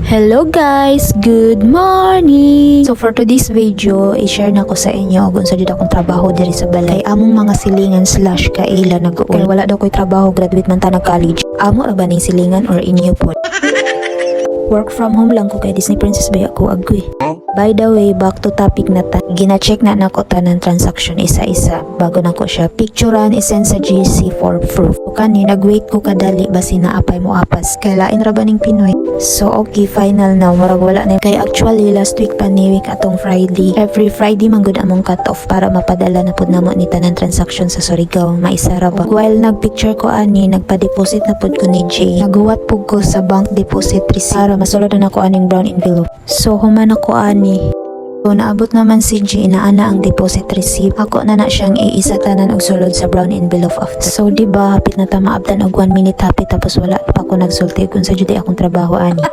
Hello guys! Good morning! So for today's video, i-share na ko sa inyo kung sa jud akong trabaho diri sa balay. Kay among mga silingan / kaila nag-uul. Kay wala daw ko'y trabaho, graduate man ta nag college. Amo ra ba ning silingan or inyo po? Work from home lang ko kay Disney Princess ba ako agoy. By the way, back to topic na ta. Gina-check na nako tanan transaction isa-isa bago nako siya picturean isend sa GC for proof. Kani nag-wait ko kadali basi na apay mo apas kay lain ra ba ning Pinoy. So okay, final na murag wala na kay actually last week pa ni week atong Friday. Every Friday man gud among cut off para mapadala na pud namo ni tanan transaction sa Surigao. Maisara ba. While nagpicture ko ani, nagpa-deposit na pud ko ni Jay. Naguwat pud ko sa bank deposit receipt para masulod na ako aning brown envelope. So human ako ani. So naabot naman si G na ana ang deposit receipt. Ako na siyang iisa tanan og sulod sa brown envelope after. So diba hapit na ta maabtan og 1 minute hapit tapos wala pa ko nagsulti kung sa jud akong trabaho ani.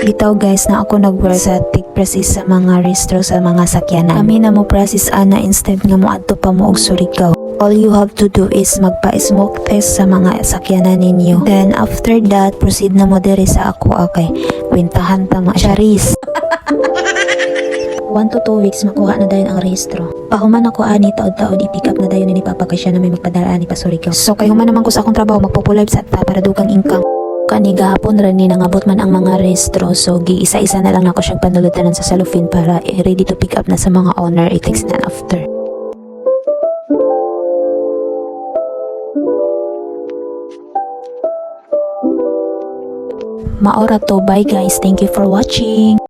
Bitaw guys na ako nag-work sa process sa mga restro sa mga sakyanan. Kami na mo process ana instead nga mo adto pa mo og Surigao. All you have to do is magpa-smoke test sa mga sakyanan ninyo. Then after that, proceed na mo diri sa ako okay. Kwentahan ta ma Charis. 1 to 2 weeks makuha na dayon ang rehistro. Pahuman ako ani taod-taod i-pick up na dayon ni Papa kay siya na may magpadala ni pa Surigao. So kay human naman ko sa akong trabaho magpo-live sa ta para dugang income. Kani gahapon ra ni nangabot man ang mga rehistro. So gi-isa-isa na lang ako siyang panulutan sa cellophane para ready to pick up na sa mga owner i-text na after. Maora to. Bye guys. Thank you for watching.